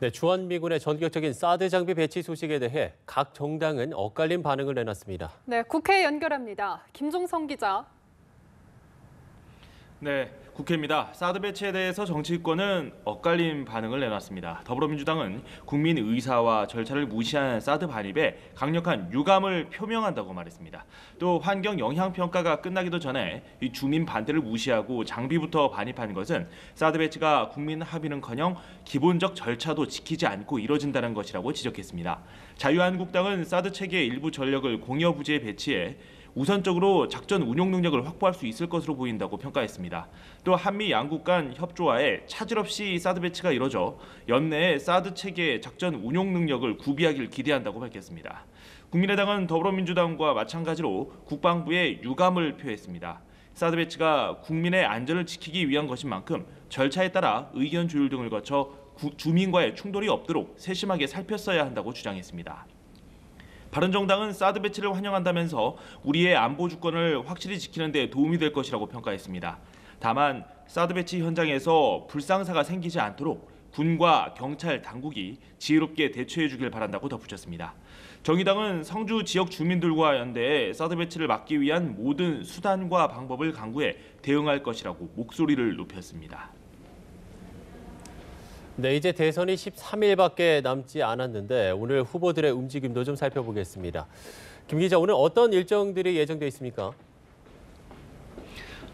네, 주한미군의 전격적인 사드 장비 배치 소식에 대해 각 정당은 엇갈린 반응을 내놨습니다. 네, 국회 연결합니다. 김종성 기자. 네, 국회입니다. 사드 배치에 대해서 정치권은 엇갈린 반응을 내놨습니다. 더불어민주당은 국민 의사와 절차를 무시한 사드 반입에 강력한 유감을 표명한다고 말했습니다. 또 환경 영향 평가가 끝나기도 전에 이 주민 반대를 무시하고 장비부터 반입한 것은 사드 배치가 국민 합의는커녕 기본적 절차도 지키지 않고 이뤄진다는 것이라고 지적했습니다. 자유한국당은 사드 체계의 일부 전력을 공여 부지에 배치해 우선적으로 작전 운용 능력을 확보할 수 있을 것으로 보인다고 평가했습니다. 또 한미 양국 간 협조하에 차질 없이 사드 배치가 이뤄져 연내에 사드 체계의 작전 운용 능력을 구비하길 기대한다고 밝혔습니다. 국민의당은 더불어민주당과 마찬가지로 국방부에 유감을 표했습니다. 사드 배치가 국민의 안전을 지키기 위한 것인 만큼 절차에 따라 의견 조율 등을 거쳐 주민과의 충돌이 없도록 세심하게 살폈어야 한다고 주장했습니다. 바른정당은 사드 배치를 환영한다면서 우리의 안보 주권을 확실히 지키는 데 도움이 될 것이라고 평가했습니다. 다만 사드 배치 현장에서 불상사가 생기지 않도록 군과 경찰 당국이 지혜롭게 대처해 주길 바란다고 덧붙였습니다. 정의당은 성주 지역 주민들과 연대해 사드 배치를 막기 위한 모든 수단과 방법을 강구해 대응할 것이라고 목소리를 높였습니다. 네, 이제 대선이 13일밖에 남지 않았는데 오늘 후보들의 움직임도 좀 살펴보겠습니다. 김 기자, 오늘 어떤 일정들이 예정돼 있습니까?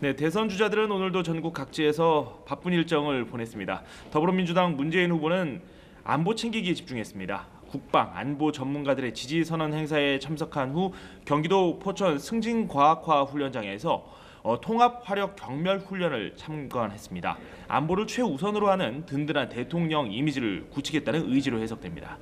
네, 대선 주자들은 오늘도 전국 각지에서 바쁜 일정을 보냈습니다. 더불어민주당 문재인 후보는 안보 챙기기에 집중했습니다. 국방, 안보 전문가들의 지지 선언 행사에 참석한 후 경기도 포천 승진과학화 훈련장에서 통합 화력 경멸 훈련을 참관했습니다. 안보를 최우선으로 하는 든든한 대통령 이미지를 굳히겠다는 의지로 해석됩니다.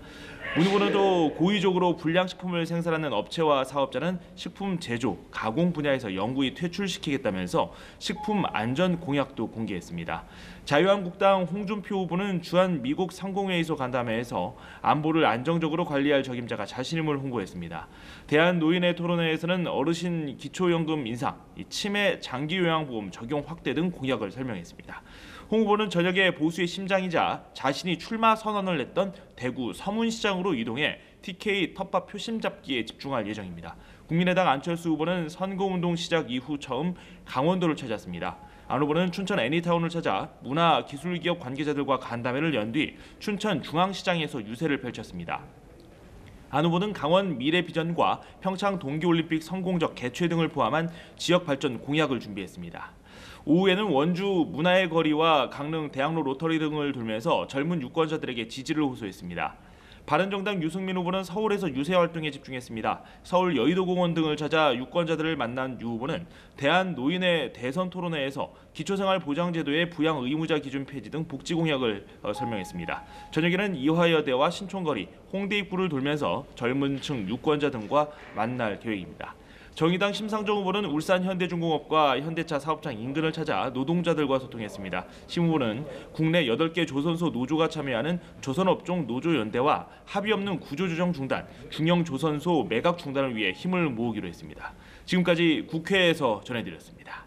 문 후보는 또 고의적으로 불량식품을 생산하는 업체와 사업자는 식품 제조, 가공 분야에서 영구히 퇴출시키겠다면서 식품 안전 공약도 공개했습니다. 자유한국당 홍준표 후보는 주한 미국 상공회의소 간담회에서 안보를 안정적으로 관리할 적임자가 자신임을 홍보했습니다. 대한노인회 토론회에서는 어르신 기초연금 인상, 치매 장기요양보험 적용 확대 등 공약을 설명했습니다. 홍 후보는 저녁에 보수의 심장이자 자신이 출마 선언을 냈던 대구 서문시장으로 이동해 TK 텃밭 표심 잡기에 집중할 예정입니다. 국민의당 안철수 후보는 선거운동 시작 이후 처음 강원도를 찾았습니다. 안 후보는 춘천 애니타운을 찾아 문화기술기업 관계자들과 간담회를 연 뒤 춘천 중앙시장에서 유세를 펼쳤습니다. 안 후보는 강원 미래비전과 평창 동계올림픽 성공적 개최 등을 포함한 지역 발전 공약을 준비했습니다. 오후에는 원주 문화의 거리와 강릉 대학로 로터리 등을 돌면서 젊은 유권자들에게 지지를 호소했습니다. 바른정당 유승민 후보는 서울에서 유세 활동에 집중했습니다. 서울 여의도공원 등을 찾아 유권자들을 만난 유 후보는 대한노인회 대선 토론회에서 기초생활보장제도의 부양 의무자 기준 폐지 등 복지 공약을 설명했습니다. 저녁에는 이화여대와 신촌거리, 홍대 입구를 돌면서 젊은 층 유권자 등과 만날 계획입니다. 정의당 심상정 후보는 울산 현대중공업과 현대차 사업장 인근을 찾아 노동자들과 소통했습니다. 심 후보는 국내 8개 조선소 노조가 참여하는 조선업종 노조연대와 합의 없는 구조조정 중단, 중형조선소 매각 중단을 위해 힘을 모으기로 했습니다. 지금까지 국회에서 전해드렸습니다.